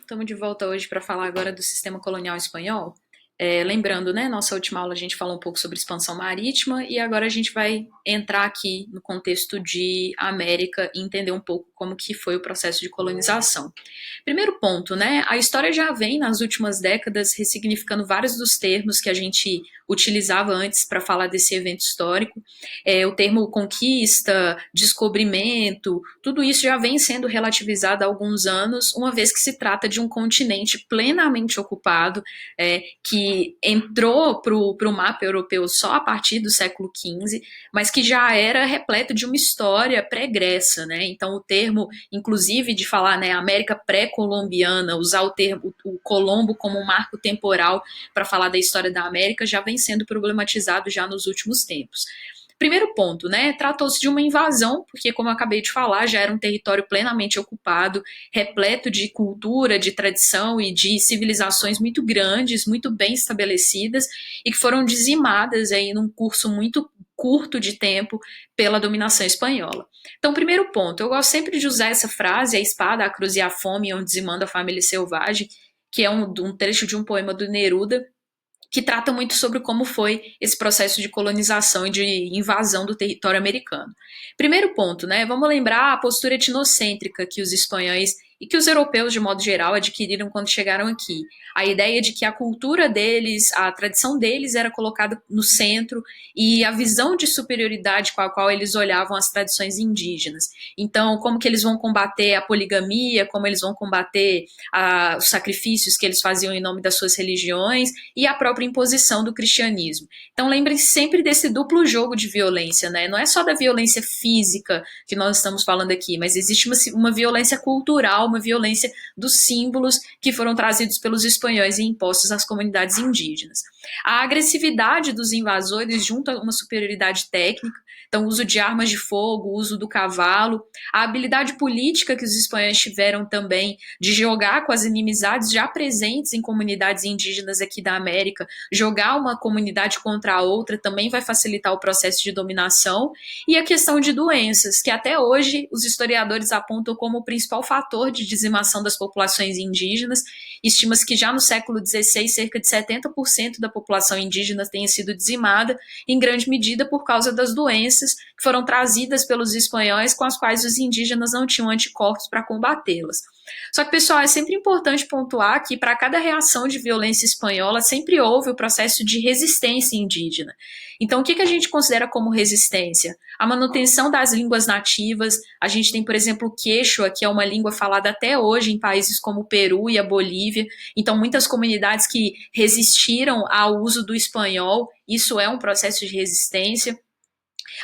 Estamos de volta hoje para falar agora do sistema colonial espanhol. Lembrando, né, nossa última aula a gente falou um pouco sobre expansão marítima e agora a gente vai entrar aqui no contexto de América e entender um pouco como que foi o processo de colonização. Primeiro ponto, né, a história já vem nas últimas décadas ressignificando vários dos termos que a gente utilizava antes para falar desse evento histórico. O termo conquista, descobrimento, tudo isso já vem sendo relativizado há alguns anos, uma vez que se trata de um continente plenamente ocupado, que entrou para o mapa europeu só a partir do século XV, mas que já era repleto de uma história pregressa, né? Então o termo, inclusive de falar, né, América pré-colombiana, usar o termo o Colombo como um marco temporal para falar da história da América já vem sendo problematizado já nos últimos tempos. Primeiro ponto, né? Tratou-se de uma invasão, porque, como eu acabei de falar, já era um território plenamente ocupado, repleto de cultura, de tradição e de civilizações muito grandes, muito bem estabelecidas, e que foram dizimadas aí num curso muito curto de tempo pela dominação espanhola. Então, primeiro ponto, eu gosto sempre de usar essa frase, a espada, a cruz e a fome, onde dizimando a família selvagem, que é um trecho de um poema do Neruda, que trata muito sobre como foi esse processo de colonização e de invasão do território americano. Primeiro ponto, né? Vamos lembrar a postura etnocêntrica que os espanhóis e que os europeus, de modo geral, adquiriram quando chegaram aqui. A ideia de que a cultura deles, a tradição deles era colocada no centro e a visão de superioridade com a qual eles olhavam as tradições indígenas. Então, como que eles vão combater a poligamia, como eles vão combater os sacrifícios que eles faziam em nome das suas religiões e a própria imposição do cristianismo. Então, lembrem-se sempre desse duplo jogo de violência, né? Não é só da violência física que nós estamos falando aqui, mas existe uma violência cultural, uma violência dos símbolos que foram trazidos pelos espanhóis e impostos às comunidades indígenas. A agressividade dos invasores junto a uma superioridade técnica, então o uso de armas de fogo, o uso do cavalo, a habilidade política que os espanhóis tiveram também de jogar com as inimizades já presentes em comunidades indígenas aqui da América, jogar uma comunidade contra a outra também vai facilitar o processo de dominação, e a questão de doenças, que até hoje os historiadores apontam como o principal fator de dizimação das populações indígenas. Estima-se que já no século XVI, cerca de 70% da população indígena tenha sido dizimada, em grande medida por causa das doenças que foram trazidas pelos espanhóis, com as quais os indígenas não tinham anticorpos para combatê-las. Só que, pessoal, é sempre importante pontuar que para cada reação de violência espanhola sempre houve o processo de resistência indígena. Então, o que a gente considera como resistência? A manutenção das línguas nativas. A gente tem, por exemplo, o quechua, que é uma língua falada até hoje em países como o Peru e a Bolívia. Então, muitas comunidades que resistiram ao uso do espanhol, isso é um processo de resistência.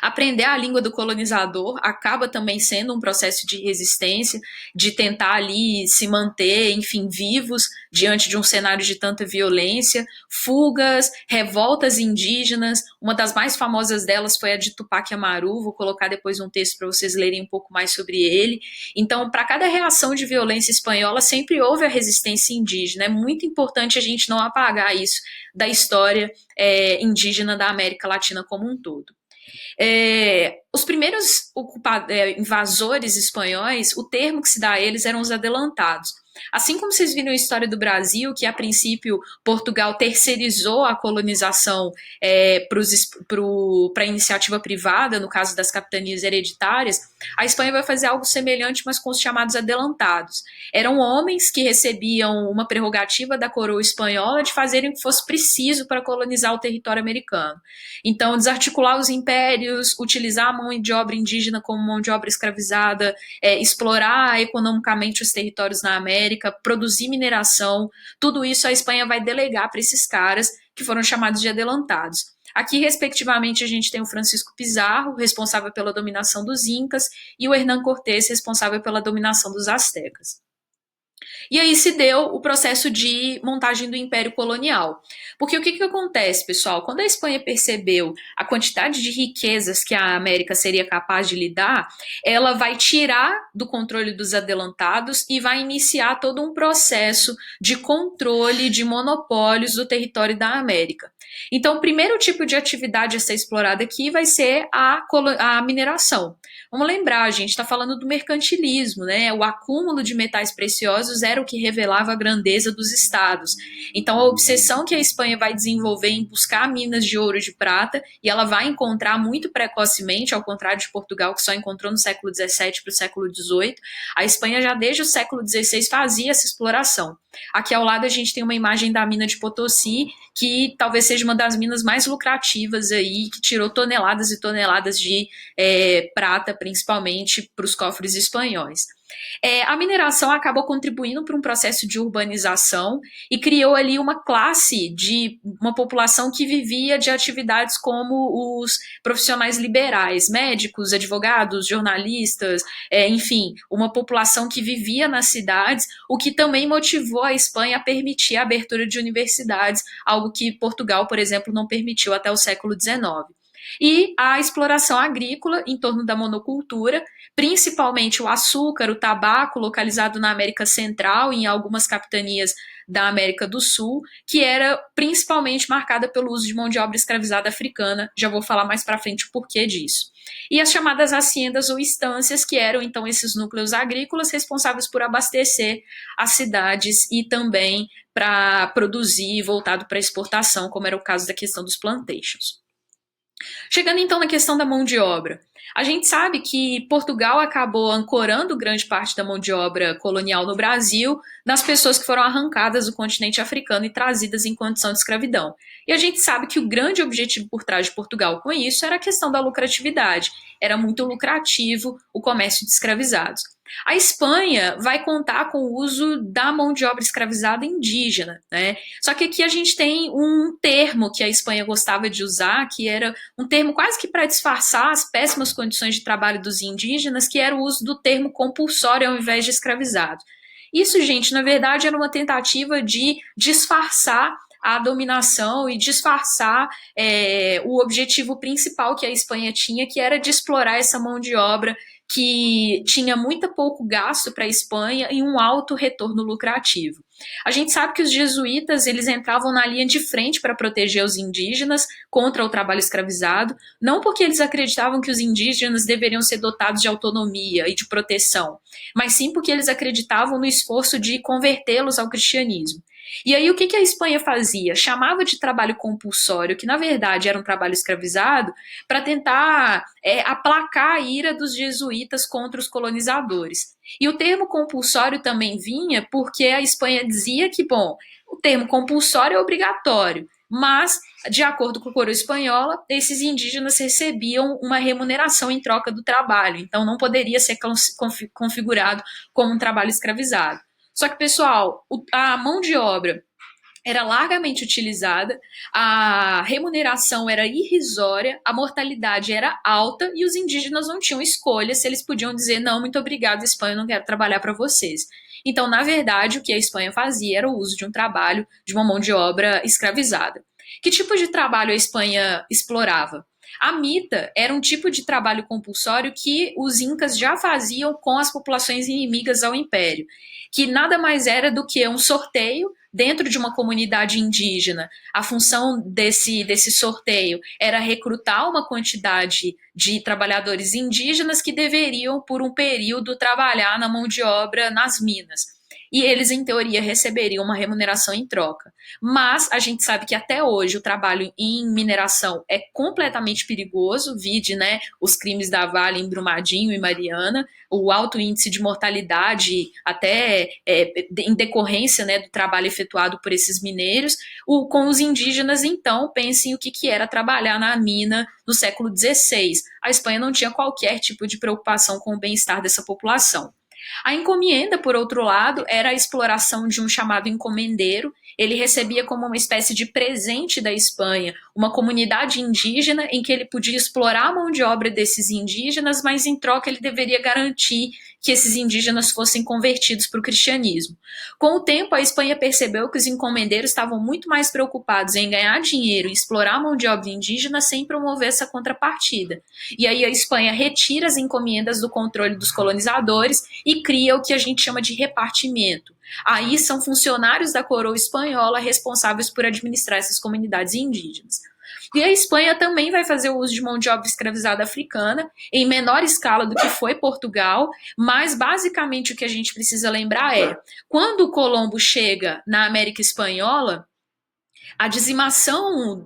Aprender a língua do colonizador acaba também sendo um processo de resistência, de tentar ali se manter, enfim, vivos diante de um cenário de tanta violência, fugas, revoltas indígenas. Uma das mais famosas delas foi a de Tupac Amaru, vou colocar depois um texto para vocês lerem um pouco mais sobre ele. Então, para cada reação de violência espanhola, sempre houve a resistência indígena. É muito importante a gente não apagar isso da história indígena da América Latina como um todo. Os primeiros invasores espanhóis, o termo que se dá a eles eram os adelantados. Assim como vocês viram a história do Brasil, que a princípio Portugal terceirizou a colonização para a iniciativa privada, no caso das capitanias hereditárias, a Espanha vai fazer algo semelhante, mas com os chamados adelantados. Eram homens que recebiam uma prerrogativa da coroa espanhola de fazerem o que fosse preciso para colonizar o território americano. Então, desarticular os impérios, utilizar a mão de obra indígena como mão de obra escravizada, explorar economicamente os territórios na América, produzir mineração, tudo isso a Espanha vai delegar para esses caras que foram chamados de adelantados. Aqui, respectivamente, a gente tem o Francisco Pizarro, responsável pela dominação dos Incas, e o Hernán Cortés, responsável pela dominação dos Aztecas. E aí se deu o processo de montagem do Império Colonial. Porque o que acontece, pessoal? Quando a Espanha percebeu a quantidade de riquezas que a América seria capaz de lidar, ela vai tirar do controle dos adelantados e vai iniciar todo um processo de controle de monopólios do território da América. Então, o primeiro tipo de atividade a ser explorada aqui vai ser a mineração. Vamos lembrar, a gente está falando do mercantilismo, né? O acúmulo de metais preciosos poderosos era o que revelava a grandeza dos estados. Então, a obsessão que a Espanha vai desenvolver em buscar minas de ouro e de prata, e ela vai encontrar muito precocemente, ao contrário de Portugal, que só encontrou no século XVII para o século XVIII, a Espanha já desde o século XVI fazia essa exploração. Aqui ao lado a gente tem uma imagem da mina de Potosí, que talvez seja uma das minas mais lucrativas aí, que tirou toneladas e toneladas de prata, principalmente para os cofres espanhóis. A mineração acabou contribuindo para um processo de urbanização e criou ali uma classe de uma população que vivia de atividades como os profissionais liberais, médicos, advogados, jornalistas, enfim, uma população que vivia nas cidades, o que também motivou a Espanha a permitir a abertura de universidades, algo que Portugal, por exemplo, não permitiu até o século XIX. E a exploração agrícola em torno da monocultura, principalmente o açúcar, o tabaco, localizado na América Central e em algumas capitanias da América do Sul, que era principalmente marcada pelo uso de mão de obra escravizada africana. Já vou falar mais para frente o porquê disso. E as chamadas haciendas ou estâncias, que eram então esses núcleos agrícolas responsáveis por abastecer as cidades e também para produzir voltado para exportação, como era o caso da questão dos plantations. Chegando então na questão da mão de obra, a gente sabe que Portugal acabou ancorando grande parte da mão de obra colonial no Brasil nas pessoas que foram arrancadas do continente africano e trazidas em condição de escravidão. E a gente sabe que o grande objetivo por trás de Portugal com isso era a questão da lucratividade. Era muito lucrativo o comércio de escravizados. A Espanha vai contar com o uso da mão de obra escravizada indígena, né? Só que aqui a gente tem um termo que a Espanha gostava de usar, que era um termo quase que para disfarçar as péssimas condições de trabalho dos indígenas, que era o uso do termo compulsório ao invés de escravizado. Isso, gente, na verdade era uma tentativa de disfarçar a dominação e disfarçar o objetivo principal que a Espanha tinha, que era de explorar essa mão de obra que tinha muito pouco gasto para a Espanha e um alto retorno lucrativo. A gente sabe que os jesuítas eles entravam na linha de frente para proteger os indígenas contra o trabalho escravizado, não porque eles acreditavam que os indígenas deveriam ser dotados de autonomia e de proteção, mas sim porque eles acreditavam no esforço de convertê-los ao cristianismo. E aí o que a Espanha fazia? Chamava de trabalho compulsório, que na verdade era um trabalho escravizado, para tentar aplacar a ira dos jesuítas contra os colonizadores. E o termo compulsório também vinha porque a Espanha dizia que, bom, o termo compulsório é obrigatório, mas, de acordo com a coroa espanhola, esses indígenas recebiam uma remuneração em troca do trabalho, então não poderia ser configurado como um trabalho escravizado. Só que, pessoal, a mão de obra era largamente utilizada, a remuneração era irrisória, a mortalidade era alta e os indígenas não tinham escolha se eles podiam dizer não, muito obrigado, Espanha, eu não quero trabalhar para vocês. Então, na verdade, o que a Espanha fazia era o uso de um trabalho, de uma mão de obra escravizada. Que tipo de trabalho a Espanha explorava? A mita era um tipo de trabalho compulsório que os incas já faziam com as populações inimigas ao império, que nada mais era do que um sorteio dentro de uma comunidade indígena. A função desse sorteio era recrutar uma quantidade de trabalhadores indígenas que deveriam, por um período, trabalhar na mão de obra nas minas. E eles, em teoria, receberiam uma remuneração em troca. Mas a gente sabe que até hoje o trabalho em mineração é completamente perigoso, vide, né, os crimes da Vale em Brumadinho e Mariana, o alto índice de mortalidade, até em decorrência, né, do trabalho efetuado por esses mineiros. Com os indígenas, então, pensem o que era trabalhar na mina no século XVI. A Espanha não tinha qualquer tipo de preocupação com o bem-estar dessa população. A encomenda, por outro lado, era a exploração de um chamado encomendeiro. Ele recebia como uma espécie de presente da Espanha uma comunidade indígena em que ele podia explorar a mão de obra desses indígenas, mas em troca ele deveria garantir que esses indígenas fossem convertidos para o cristianismo. Com o tempo, a Espanha percebeu que os encomendeiros estavam muito mais preocupados em ganhar dinheiro e explorar a mão de obra indígena sem promover essa contrapartida. E aí a Espanha retira as encomendas do controle dos colonizadores e cria o que a gente chama de repartimento. Aí são funcionários da coroa espanhola responsáveis por administrar essas comunidades indígenas. E a Espanha também vai fazer o uso de mão de obra escravizada africana, em menor escala do que foi Portugal, mas basicamente o que a gente precisa lembrar é, quando o Colombo chega na América Espanhola, a dizimação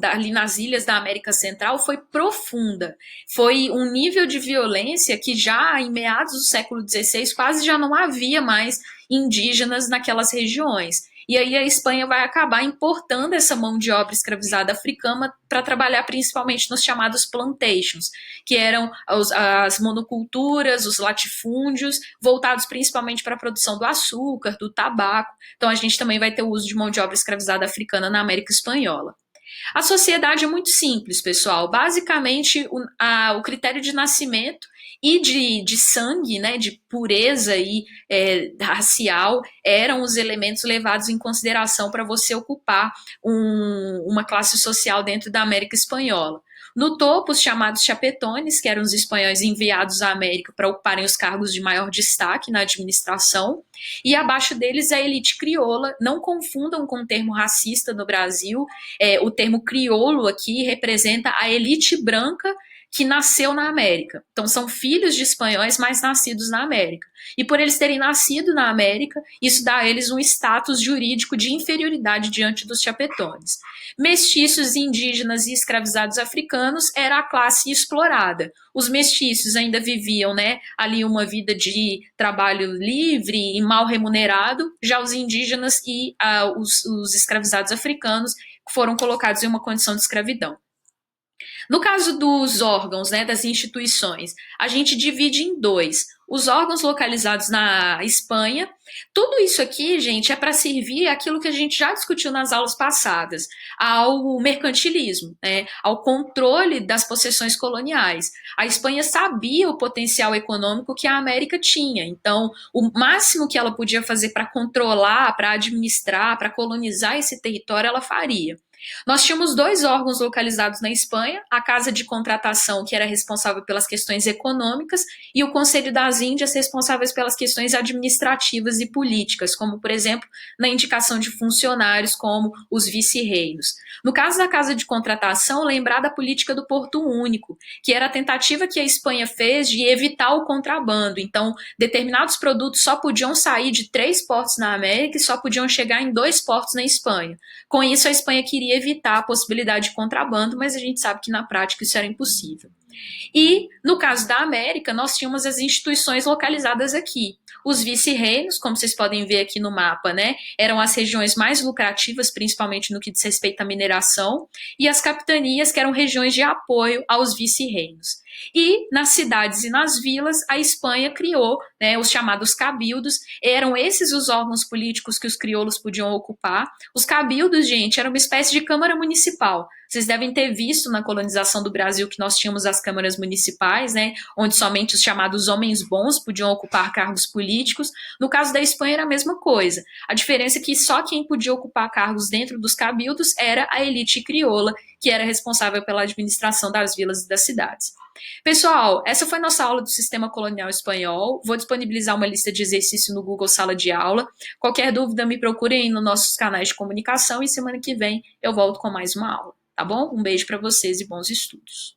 ali nas ilhas da América Central foi profunda. Foi um nível de violência que já em meados do século XVI quase já não havia mais indígenas naquelas regiões. E aí a Espanha vai acabar importando essa mão de obra escravizada africana para trabalhar principalmente nos chamados plantations, que eram as monoculturas, os latifúndios, voltados principalmente para a produção do açúcar, do tabaco. Então a gente também vai ter o uso de mão de obra escravizada africana na América Espanhola. A sociedade é muito simples, pessoal. Basicamente, o critério de nascimento e de sangue, né, de pureza e racial, eram os elementos levados em consideração para você ocupar uma classe social dentro da América Espanhola. No topo, os chamados chapetones, que eram os espanhóis enviados à América para ocuparem os cargos de maior destaque na administração, e abaixo deles a elite crioula. Não confundam com o termo racista no Brasil, o termo crioulo aqui representa a elite branca que nasceu na América. Então são filhos de espanhóis, mas nascidos na América. E por eles terem nascido na América, isso dá a eles um status jurídico de inferioridade diante dos chapetones. Mestiços, indígenas e escravizados africanos era a classe explorada. Os mestiços ainda viviam, né, ali uma vida de trabalho livre e mal remunerado, já os indígenas e os escravizados africanos foram colocados em uma condição de escravidão. No caso dos órgãos, né, das instituições, a gente divide em dois. Os órgãos localizados na Espanha, tudo isso aqui, gente, é para servir aquilo que a gente já discutiu nas aulas passadas, ao mercantilismo, né, ao controle das possessões coloniais. A Espanha sabia o potencial econômico que a América tinha, então o máximo que ela podia fazer para controlar, para administrar, para colonizar esse território, ela faria. Nós tínhamos dois órgãos localizados na Espanha, a Casa de Contratação, que era responsável pelas questões econômicas, e o Conselho das Índias, responsáveis pelas questões administrativas e políticas, como, por exemplo, na indicação de funcionários, como os vice-reinos. No caso da Casa de Contratação, lembrar da política do Porto Único, que era a tentativa que a Espanha fez de evitar o contrabando. Então, determinados produtos só podiam sair de 3 portos na América e só podiam chegar em 2 portos na Espanha. Com isso, a Espanha queria evitar a possibilidade de contrabando, mas a gente sabe que na prática isso era impossível. E, no caso da América, nós tínhamos as instituições localizadas aqui. Os vice-reinos, como vocês podem ver aqui no mapa, né, eram as regiões mais lucrativas, principalmente no que diz respeito à mineração, e as capitanias, que eram regiões de apoio aos vice-reinos. E nas cidades e nas vilas, a Espanha criou, né, os chamados cabildos. Eram esses os órgãos políticos que os crioulos podiam ocupar. Os cabildos, gente, eram uma espécie de câmara municipal. Vocês devem ter visto na colonização do Brasil que nós tínhamos as câmaras municipais, né, onde somente os chamados homens bons podiam ocupar cargos políticos. No caso da Espanha era a mesma coisa. A diferença é que só quem podia ocupar cargos dentro dos cabildos era a elite crioula, que era responsável pela administração das vilas e das cidades. Pessoal, essa foi nossa aula do Sistema Colonial Espanhol. Vou disponibilizar uma lista de exercício no Google Sala de Aula. Qualquer dúvida, me procurem nos nossos canais de comunicação e semana que vem eu volto com mais uma aula, tá bom? Um beijo para vocês e bons estudos.